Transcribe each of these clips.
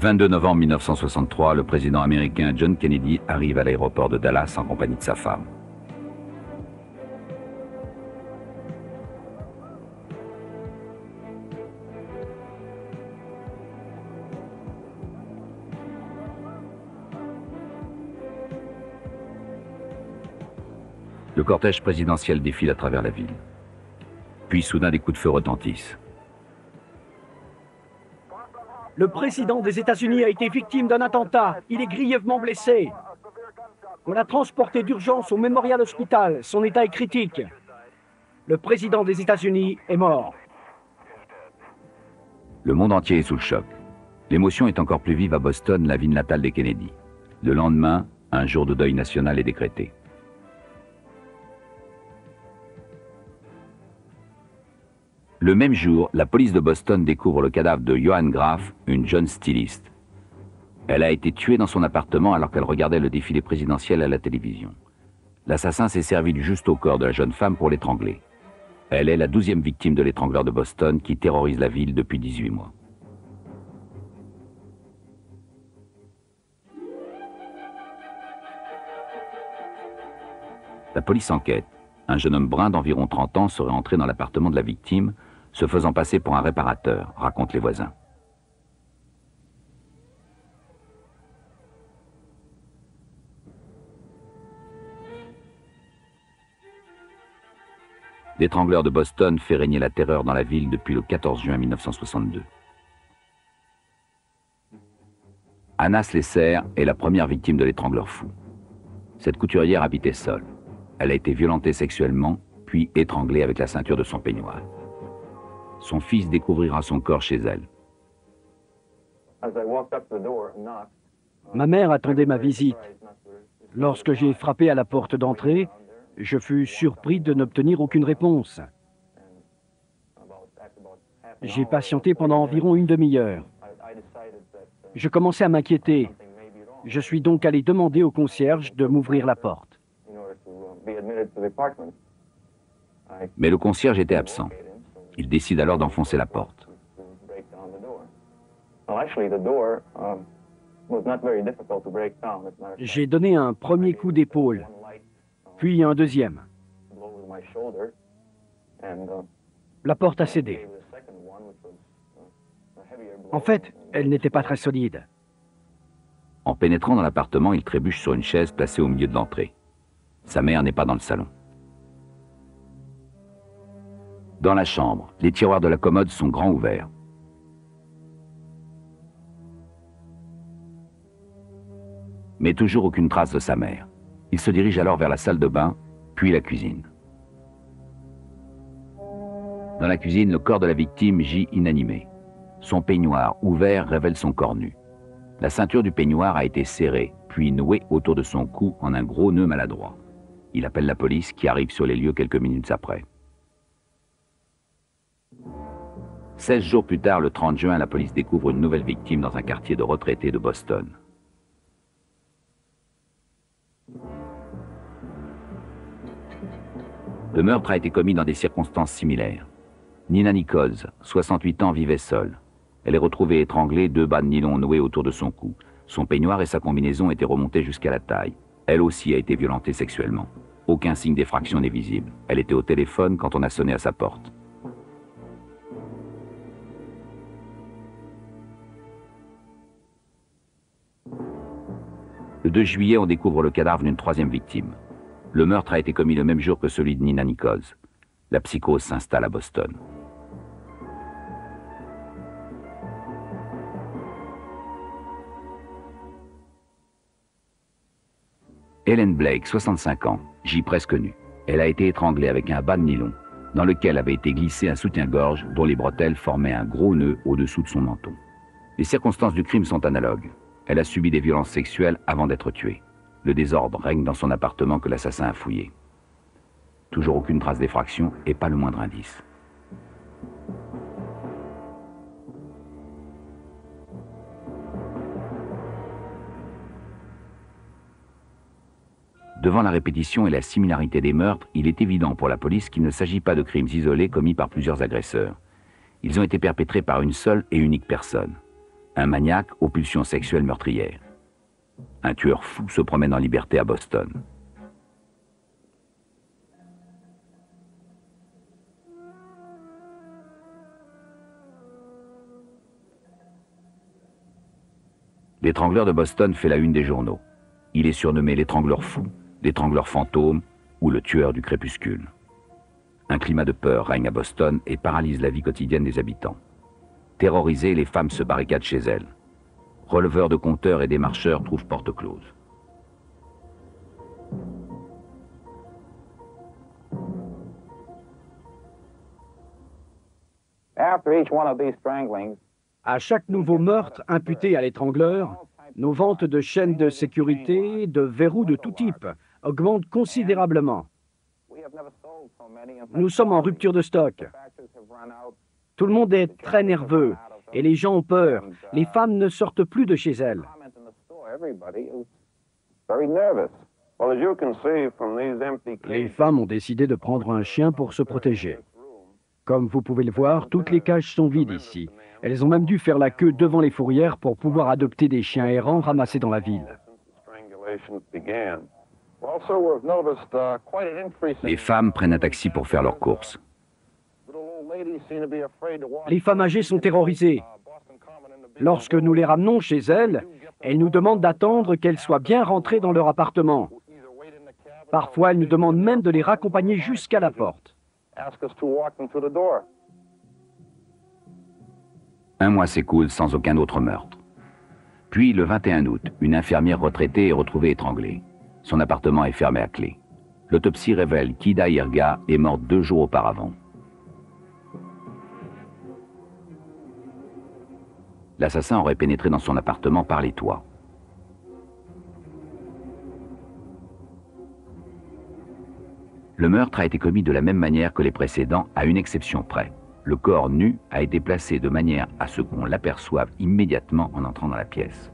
22 novembre 1963, le président américain John Kennedy arrive à l'aéroport de Dallas en compagnie de sa femme. Le cortège présidentiel défile à travers la ville. Puis soudain des coups de feu retentissent. Le président des États-Unis a été victime d'un attentat. Il est grièvement blessé. On l'a transporté d'urgence au Memorial Hospital. Son état est critique. Le président des États-Unis est mort. Le monde entier est sous le choc. L'émotion est encore plus vive à Boston, la ville natale des Kennedy. Le lendemain, un jour de deuil national est décrété. Le même jour, la police de Boston découvre le cadavre de Johann Graf, une jeune styliste. Elle a été tuée dans son appartement alors qu'elle regardait le défilé présidentiel à la télévision. L'assassin s'est servi du juste au corps de la jeune femme pour l'étrangler. Elle est la 12e victime de l'étrangleur de Boston qui terrorise la ville depuis 18 mois. La police enquête. Un jeune homme brun d'environ 30 ans serait entré dans l'appartement de la victime, se faisant passer pour un réparateur, racontent les voisins. L'étrangleur de Boston fait régner la terreur dans la ville depuis le 14 juin 1962. Anna Slesser est la première victime de l'étrangleur fou. Cette couturière habitait seule. Elle a été violentée sexuellement, puis étranglée avec la ceinture de son peignoir. Son fils découvrira son corps chez elle. Ma mère attendait ma visite. Lorsque j'ai frappé à la porte d'entrée, je fus surpris de n'obtenir aucune réponse. J'ai patienté pendant environ une demi-heure. Je commençais à m'inquiéter. Je suis donc allé demander au concierge de m'ouvrir la porte. Mais le concierge était absent. Il décide alors d'enfoncer la porte. J'ai donné un premier coup d'épaule, puis un deuxième. La porte a cédé. En fait, elle n'était pas très solide. En pénétrant dans l'appartement, il trébuche sur une chaise placée au milieu de l'entrée. Sa mère n'est pas dans le salon. Dans la chambre, les tiroirs de la commode sont grands ouverts. Mais toujours aucune trace de sa mère. Il se dirige alors vers la salle de bain, puis la cuisine. Dans la cuisine, le corps de la victime gît inanimé. Son peignoir ouvert révèle son corps nu. La ceinture du peignoir a été serrée, puis nouée autour de son cou en un gros nœud maladroit. Il appelle la police qui arrive sur les lieux quelques minutes après. 16 jours plus tard, le 30 juin, la police découvre une nouvelle victime dans un quartier de retraités de Boston. Le meurtre a été commis dans des circonstances similaires. Nina Nichols, 68 ans, vivait seule. Elle est retrouvée étranglée, 2 bas de nylon noués autour de son cou. Son peignoir et sa combinaison étaient remontés jusqu'à la taille. Elle aussi a été violentée sexuellement. Aucun signe d'effraction n'est visible. Elle était au téléphone quand on a sonné à sa porte. Le 2 juillet, on découvre le cadavre d'une 3e victime. Le meurtre a été commis le même jour que celui de Nina Nichols. La psychose s'installe à Boston. Helen Blake, 65 ans, gît presque nue. Elle a été étranglée avec un bas de nylon, dans lequel avait été glissé un soutien-gorge dont les bretelles formaient un gros nœud au-dessous de son menton. Les circonstances du crime sont analogues. Elle a subi des violences sexuelles avant d'être tuée. Le désordre règne dans son appartement que l'assassin a fouillé. Toujours aucune trace d'effraction et pas le moindre indice. Devant la répétition et la similarité des meurtres, il est évident pour la police qu'il ne s'agit pas de crimes isolés commis par plusieurs agresseurs. Ils ont été perpétrés par une seule et unique personne. Un maniaque aux pulsions sexuelles meurtrières. Un tueur fou se promène en liberté à Boston. L'étrangleur de Boston fait la une des journaux. Il est surnommé l'étrangleur fou, l'étrangleur fantôme ou le tueur du crépuscule. Un climat de peur règne à Boston et paralyse la vie quotidienne des habitants. Terrorisées, les femmes se barricadent chez elles. Releveurs de compteurs et démarcheurs trouvent porte close. À chaque nouveau meurtre imputé à l'étrangleur, nos ventes de chaînes de sécurité, de verrous de tout type, augmentent considérablement. Nous sommes en rupture de stock. Tout le monde est très nerveux et les gens ont peur. Les femmes ne sortent plus de chez elles. Les femmes ont décidé de prendre un chien pour se protéger. Comme vous pouvez le voir, toutes les cages sont vides ici. Elles ont même dû faire la queue devant les fourrières pour pouvoir adopter des chiens errants ramassés dans la ville. Les femmes prennent un taxi pour faire leurs courses. Les femmes âgées sont terrorisées. Lorsque nous les ramenons chez elles, elles nous demandent d'attendre qu'elles soient bien rentrées dans leur appartement. Parfois, elles nous demandent même de les raccompagner jusqu'à la porte. Un mois s'écoule sans aucun autre meurtre. Puis, le 21 août, une infirmière retraitée est retrouvée étranglée. Son appartement est fermé à clé. L'autopsie révèle qu'Ida Irga est morte 2 jours auparavant. L'assassin aurait pénétré dans son appartement par les toits. Le meurtre a été commis de la même manière que les précédents, à une exception près. Le corps nu a été placé de manière à ce qu'on l'aperçoive immédiatement en entrant dans la pièce.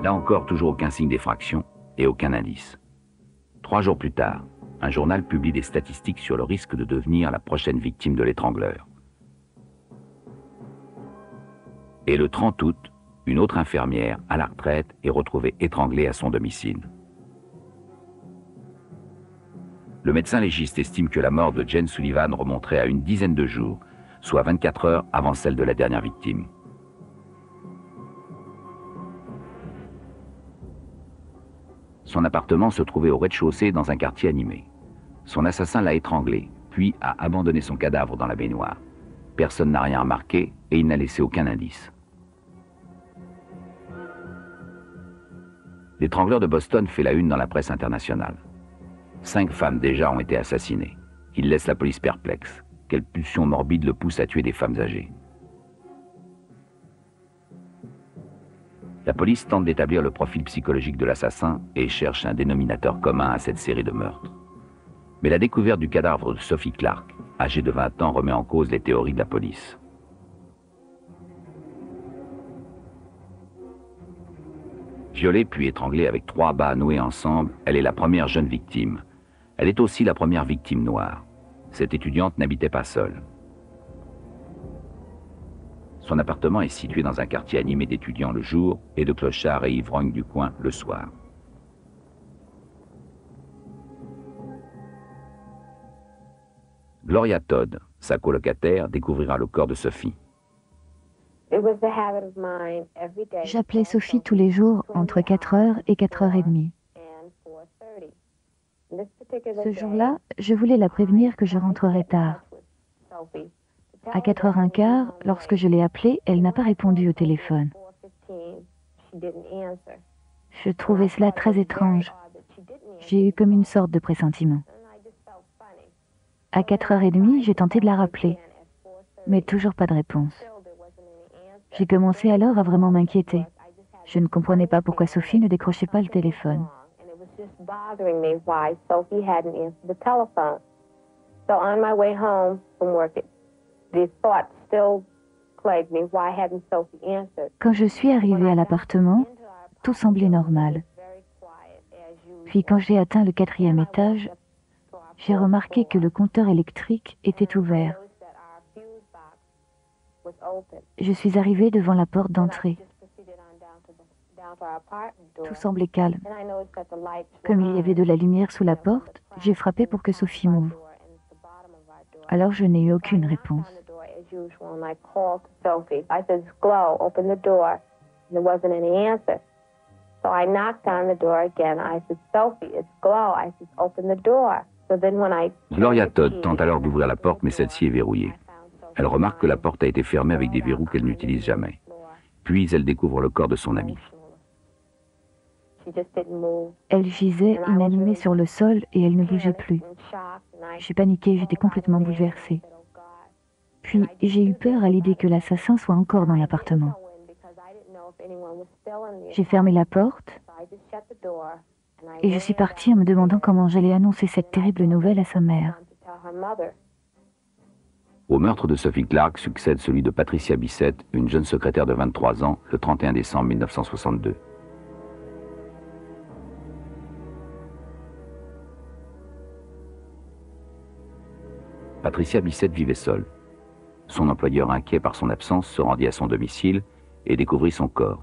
Là encore, toujours aucun signe d'effraction et aucun indice. 3 jours plus tard, un journal publie des statistiques sur le risque de devenir la prochaine victime de l'étrangleur. Et le 30 août, une autre infirmière, à la retraite, est retrouvée étranglée à son domicile. Le médecin légiste estime que la mort de Jane Sullivan remonterait à une dizaine de jours, soit 24 heures avant celle de la dernière victime. Son appartement se trouvait au rez-de-chaussée dans un quartier animé. Son assassin l'a étranglé, puis a abandonné son cadavre dans la baignoire. Personne n'a rien remarqué et il n'a laissé aucun indice. L'étrangleur de Boston fait la une dans la presse internationale. 5 femmes déjà ont été assassinées. Il laisse la police perplexe. Quelle pulsion morbide le pousse à tuer des femmes âgées? La police tente d'établir le profil psychologique de l'assassin et cherche un dénominateur commun à cette série de meurtres. Mais la découverte du cadavre de Sophie Clark, âgée de 20 ans, remet en cause les théories de la police. Violée puis étranglée avec 3 bas noués ensemble, elle est la première jeune victime. Elle est aussi la première victime noire. Cette étudiante n'habitait pas seule. Son appartement est situé dans un quartier animé d'étudiants le jour et de clochards et ivrognes du coin le soir. Gloria Todd, sa colocataire, découvrira le corps de Sophie. J'appelais Sophie tous les jours entre 4h et 4h30. Ce jour-là, je voulais la prévenir que je rentrerais tard. À 4h15, lorsque je l'ai appelée, elle n'a pas répondu au téléphone. Je trouvais cela très étrange. J'ai eu comme une sorte de pressentiment. À 4h30, j'ai tenté de la rappeler, mais toujours pas de réponse. J'ai commencé alors à vraiment m'inquiéter. Je ne comprenais pas pourquoi Sophie ne décrochait pas le téléphone. Quand je suis arrivée à l'appartement, tout semblait normal. Puis quand j'ai atteint le 4e étage, j'ai remarqué que le compteur électrique était ouvert. Je suis arrivée devant la porte d'entrée. Tout semblait calme. Comme il y avait de la lumière sous la porte, j'ai frappé pour que Sophie m'ouvre. Alors je n'ai eu aucune réponse. Gloria Todd tente alors d'ouvrir la porte, mais celle-ci est verrouillée. Elle remarque que la porte a été fermée avec des verrous qu'elle n'utilise jamais. Puis elle découvre le corps de son amie. Elle gisait inanimée sur le sol et elle ne bougeait plus. J'ai paniqué, j'étais complètement bouleversée. Puis j'ai eu peur à l'idée que l'assassin soit encore dans l'appartement. J'ai fermé la porte et je suis partie en me demandant comment j'allais annoncer cette terrible nouvelle à sa mère. Au meurtre de Sophie Clark succède celui de Patricia Bissett, une jeune secrétaire de 23 ans, le 31 décembre 1962. Patricia Bissett vivait seule. Son employeur, inquiet par son absence, se rendit à son domicile et découvrit son corps.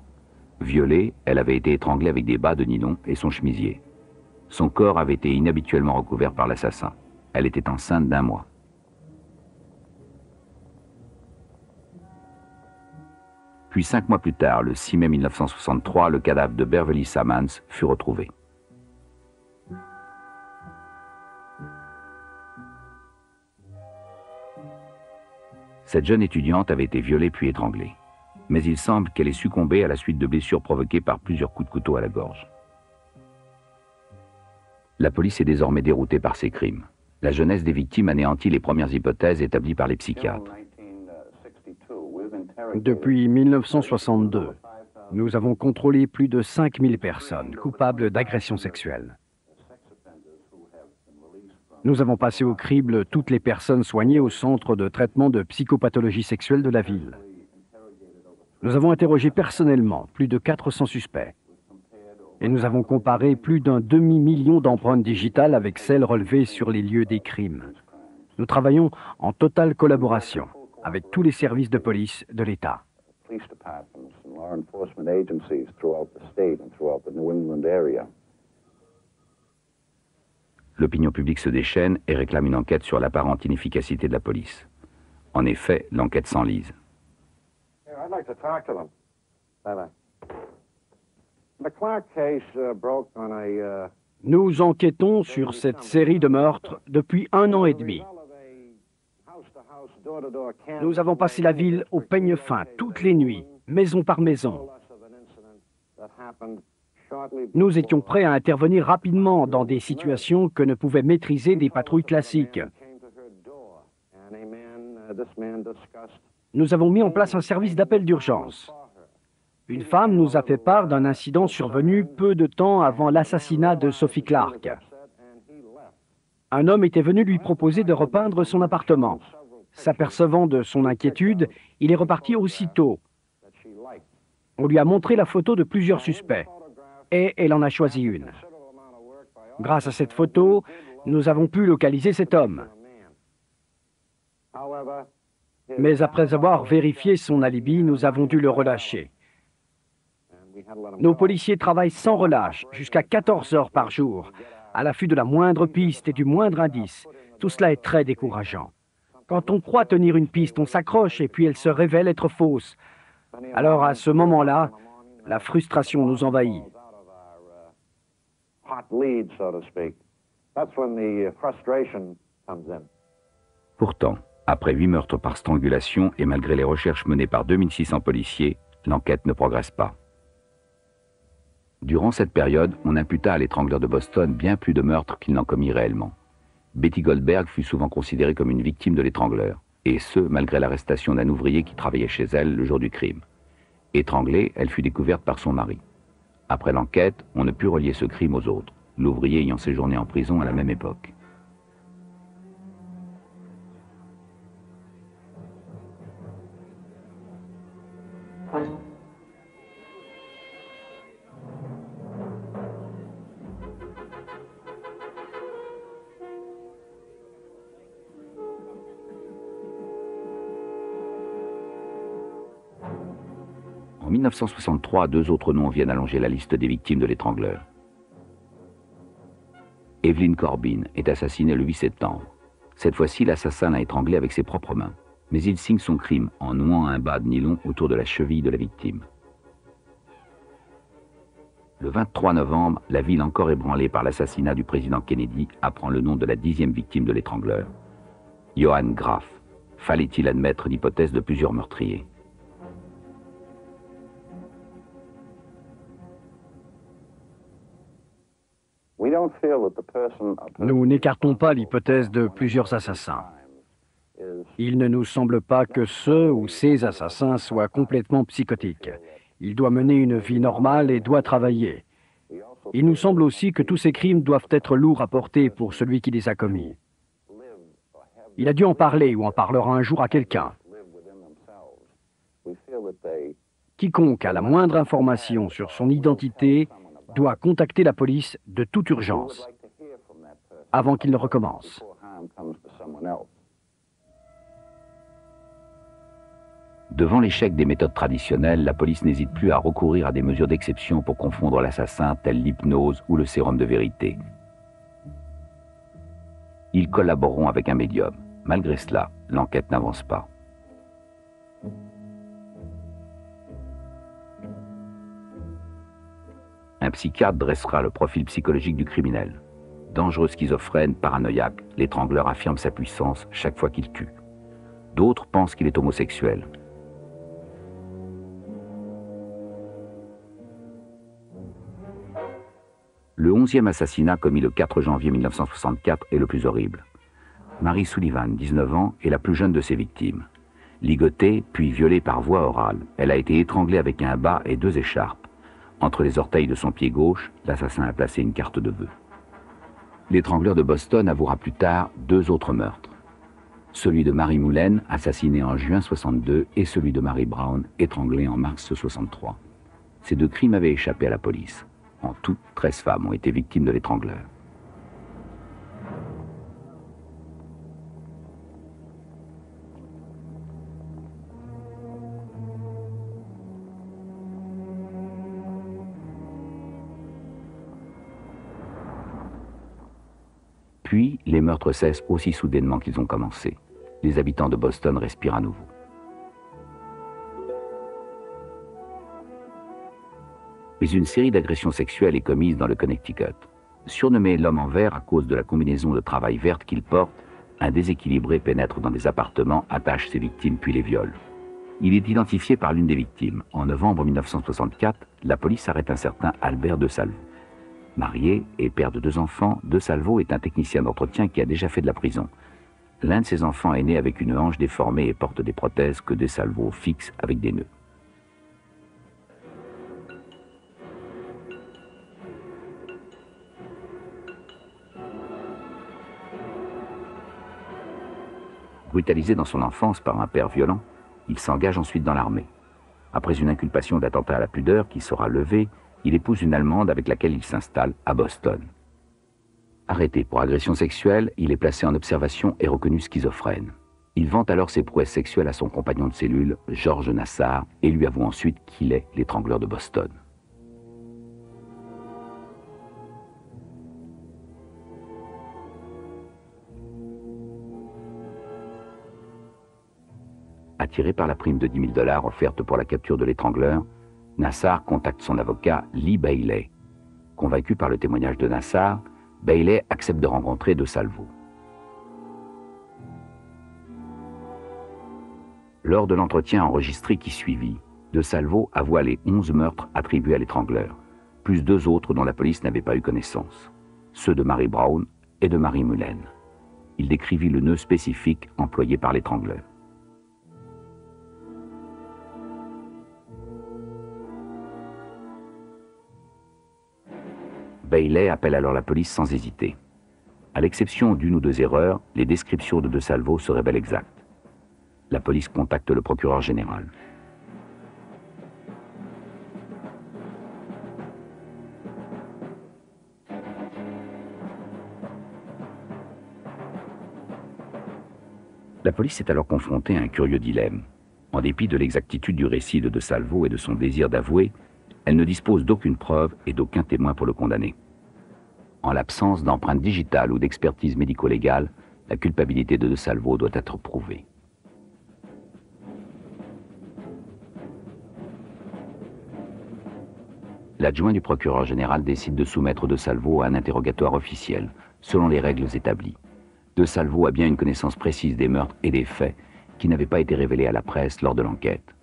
Violée, elle avait été étranglée avec des bas de nylon et son chemisier. Son corps avait été inhabituellement recouvert par l'assassin. Elle était enceinte d'1 mois. Puis 5 mois plus tard, le 6 mai 1963, le cadavre de Beverly Sammons fut retrouvé. Cette jeune étudiante avait été violée puis étranglée. Mais il semble qu'elle ait succombé à la suite de blessures provoquées par plusieurs coups de couteau à la gorge. La police est désormais déroutée par ces crimes. La jeunesse des victimes anéantit les premières hypothèses établies par les psychiatres. Depuis 1962, nous avons contrôlé plus de 5000 personnes coupables d'agressions sexuelles. Nous avons passé au crible toutes les personnes soignées au centre de traitement de psychopathologie sexuelle de la ville. Nous avons interrogé personnellement plus de 400 suspects. Et nous avons comparé plus d'1 demi-million d'empreintes digitales avec celles relevées sur les lieux des crimes. Nous travaillons en totale collaboration avec tous les services de police de l'État. L'opinion publique se déchaîne et réclame une enquête sur l'apparente inefficacité de la police. En effet, l'enquête s'enlise. Nous enquêtons sur cette série de meurtres depuis 1 an et demi. Nous avons passé la ville au peigne fin toutes les nuits, maison par maison. Nous étions prêts à intervenir rapidement dans des situations que ne pouvaient maîtriser des patrouilles classiques. Nous avons mis en place un service d'appel d'urgence. Une femme nous a fait part d'un incident survenu peu de temps avant l'assassinat de Sophie Clark. Un homme était venu lui proposer de repeindre son appartement. S'apercevant de son inquiétude, il est reparti aussitôt. On lui a montré la photo de plusieurs suspects, et elle en a choisi une. Grâce à cette photo, nous avons pu localiser cet homme. Mais après avoir vérifié son alibi, nous avons dû le relâcher. Nos policiers travaillent sans relâche, jusqu'à 14 heures par jour, à l'affût de la moindre piste et du moindre indice. Tout cela est très décourageant. Quand on croit tenir une piste, on s'accroche et puis elle se révèle être fausse. Alors à ce moment-là, la frustration nous envahit. Pourtant, après 8 meurtres par strangulation et malgré les recherches menées par 2600 policiers, l'enquête ne progresse pas. Durant cette période, on imputa à l'étrangleur de Boston bien plus de meurtres qu'il n'en commit réellement. Betty Goldberg fut souvent considérée comme une victime de l'étrangleur, et ce, malgré l'arrestation d'un ouvrier qui travaillait chez elle le jour du crime. Étranglée, elle fut découverte par son mari. Après l'enquête, on ne put relier ce crime aux autres, l'ouvrier ayant séjourné en prison à la même époque. En 1963, deux autres noms viennent allonger la liste des victimes de l'étrangleur. Evelyn Corbin est assassinée le 8 septembre. Cette fois-ci, l'assassin l'a étranglée avec ses propres mains. Mais il signe son crime en nouant un bas de nylon autour de la cheville de la victime. Le 23 novembre, la ville encore ébranlée par l'assassinat du président Kennedy apprend le nom de la 10e victime de l'étrangleur. Johann Graf. Fallait-il admettre l'hypothèse de plusieurs meurtriers? Nous n'écartons pas l'hypothèse de plusieurs assassins. Il ne nous semble pas que ceux ou ces assassins soient complètement psychotiques. Il doit mener une vie normale et doit travailler. Il nous semble aussi que tous ces crimes doivent être lourds à porter pour celui qui les a commis. Il a dû en parler ou en parlera un jour à quelqu'un. Quiconque a la moindre information sur son identité doit contacter la police de toute urgence, avant qu'il ne recommence. Devant l'échec des méthodes traditionnelles, la police n'hésite plus à recourir à des mesures d'exception pour confondre l'assassin, telles l'hypnose ou le sérum de vérité. Ils collaboreront avec un médium. Malgré cela, l'enquête n'avance pas. Un psychiatre dressera le profil psychologique du criminel. Dangereux schizophrène, paranoïaque, l'étrangleur affirme sa puissance chaque fois qu'il tue. D'autres pensent qu'il est homosexuel. Le 11e assassinat commis le 4 janvier 1964 est le plus horrible. Mary Sullivan, 19 ans, est la plus jeune de ses victimes. Ligotée, puis violée par voie orale, elle a été étranglée avec un bas et 2 écharpes. Entre les orteils de son pied gauche, l'assassin a placé une carte de vœux. L'étrangleur de Boston avouera plus tard 2 autres meurtres. Celui de Mary Mullen, assassinée en juin 62, et celui de Mary Brown, étranglée en mars 63. Ces 2 crimes avaient échappé à la police. En tout, 13 femmes ont été victimes de l'étrangleur. Puis, les meurtres cessent aussi soudainement qu'ils ont commencé. Les habitants de Boston respirent à nouveau. Mais une série d'agressions sexuelles est commise dans le Connecticut. Surnommé l'homme en vert à cause de la combinaison de travail verte qu'il porte, un déséquilibré pénètre dans des appartements, attache ses victimes puis les viole. Il est identifié par l'une des victimes. En novembre 1964, la police arrête un certain Albert De Salvo. Marié et père de 2 enfants, De Salvo est un technicien d'entretien qui a déjà fait de la prison. L'un de ses enfants est né avec une hanche déformée et porte des prothèses que De Salvo fixe avec des nœuds. Brutalisé dans son enfance par un père violent, il s'engage ensuite dans l'armée. Après une inculpation d'attentat à la pudeur qui sera levée, il épouse une Allemande avec laquelle il s'installe à Boston. Arrêté pour agression sexuelle, il est placé en observation et reconnu schizophrène. Il vante alors ses prouesses sexuelles à son compagnon de cellule, George Nassar, et lui avoue ensuite qu'il est l'étrangleur de Boston. Attiré par la prime de 10 000 $ offerte pour la capture de l'étrangleur, Nassar contacte son avocat Lee Bailey. Convaincu par le témoignage de Nassar, Bailey accepte de rencontrer De Salvo. Lors de l'entretien enregistré qui suivit, De Salvo avoua les 11 meurtres attribués à l'étrangleur, plus 2 autres dont la police n'avait pas eu connaissance, ceux de Mary Brown et de Mary Mullen. Il décrivit le nœud spécifique employé par l'étrangleur. Bailey appelle alors la police sans hésiter. À l'exception d'1 ou 2 erreurs, les descriptions de De Salvo se révèlent exactes. La police contacte le procureur général. La police est alors confrontée à un curieux dilemme. En dépit de l'exactitude du récit de Salvo et de son désir d'avouer, elle ne dispose d'aucune preuve et d'aucun témoin pour le condamner. En l'absence d'empreintes digitales ou d'expertise médico-légale, la culpabilité de Salvo doit être prouvée. L'adjoint du procureur général décide de soumettre De Salvo à un interrogatoire officiel, selon les règles établies. De Salvo a bien une connaissance précise des meurtres et des faits qui n'avaient pas été révélés à la presse lors de l'enquête.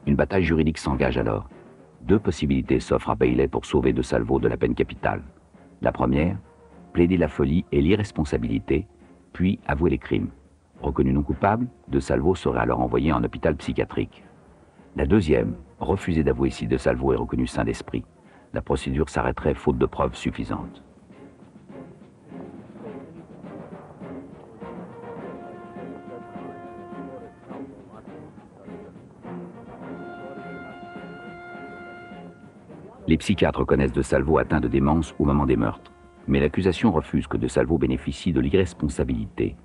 Une bataille juridique s'engage alors. Deux possibilités s'offrent à Bailey pour sauver De Salvo de la peine capitale. La première, plaider la folie et l'irresponsabilité, puis avouer les crimes. Reconnu non coupable, De Salvo serait alors envoyé en hôpital psychiatrique. La deuxième, refuser d'avouer si De Salvo est reconnu sain d'esprit. La procédure s'arrêterait faute de preuves suffisantes. Les psychiatres reconnaissent De Salvo atteint de démence au moment des meurtres, mais l'accusation refuse que De Salvo bénéficie de l'irresponsabilité.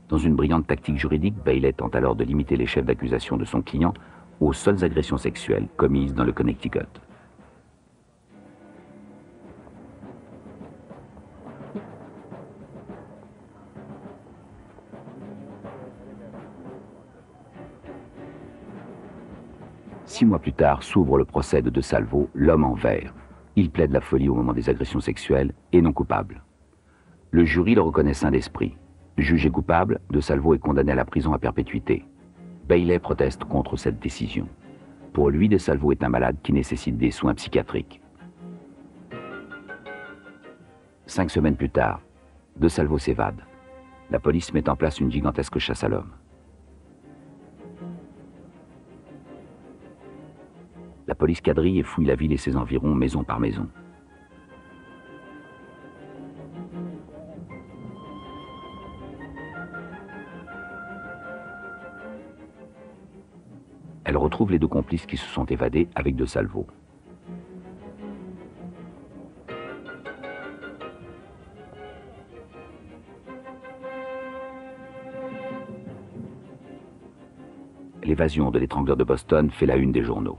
Dans une brillante tactique juridique, Bailey tente alors de limiter les chefs d'accusation de son client aux seules agressions sexuelles commises dans le Connecticut. Six mois plus tard s'ouvre le procès de Salvo, l'homme en vert. Il plaide la folie au moment des agressions sexuelles et non coupable. Le jury le reconnaît sain d'esprit. Jugé coupable, De Salvo est condamné à la prison à perpétuité. Bailey proteste contre cette décision. Pour lui, De Salvo est un malade qui nécessite des soins psychiatriques. 5 semaines plus tard, De Salvo s'évade. La police met en place une gigantesque chasse à l'homme. La police quadrille et fouille la ville et ses environs maison par maison. Elle retrouve les deux complices qui se sont évadés avec De Salvo. L'évasion de l'étrangleur de Boston fait la une des journaux.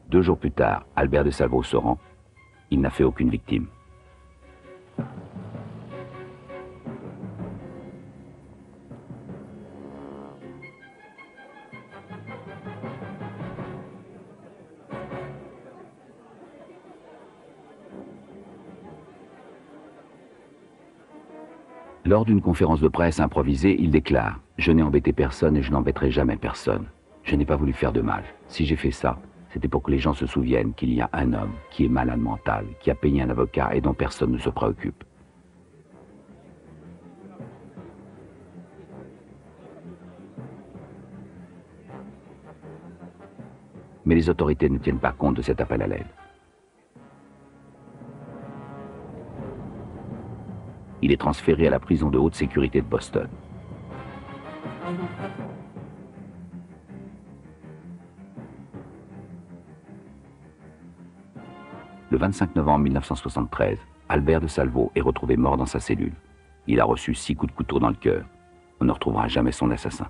Deux jours plus tard, Albert De Salvo se rend. Il n'a fait aucune victime. Lors d'une conférence de presse improvisée, il déclare « Je n'ai embêté personne et je n'embêterai jamais personne. Je n'ai pas voulu faire de mal. Si j'ai fait ça, c'était pour que les gens se souviennent qu'il y a un homme qui est malade mental, qui a payé un avocat et dont personne ne se préoccupe. » Mais les autorités ne tiennent pas compte de cet appel à l'aide. Il est transféré à la prison de haute sécurité de Boston. Le 25 novembre 1973, Albert De Salvo est retrouvé mort dans sa cellule. Il a reçu 6 coups de couteau dans le cœur. On ne retrouvera jamais son assassin.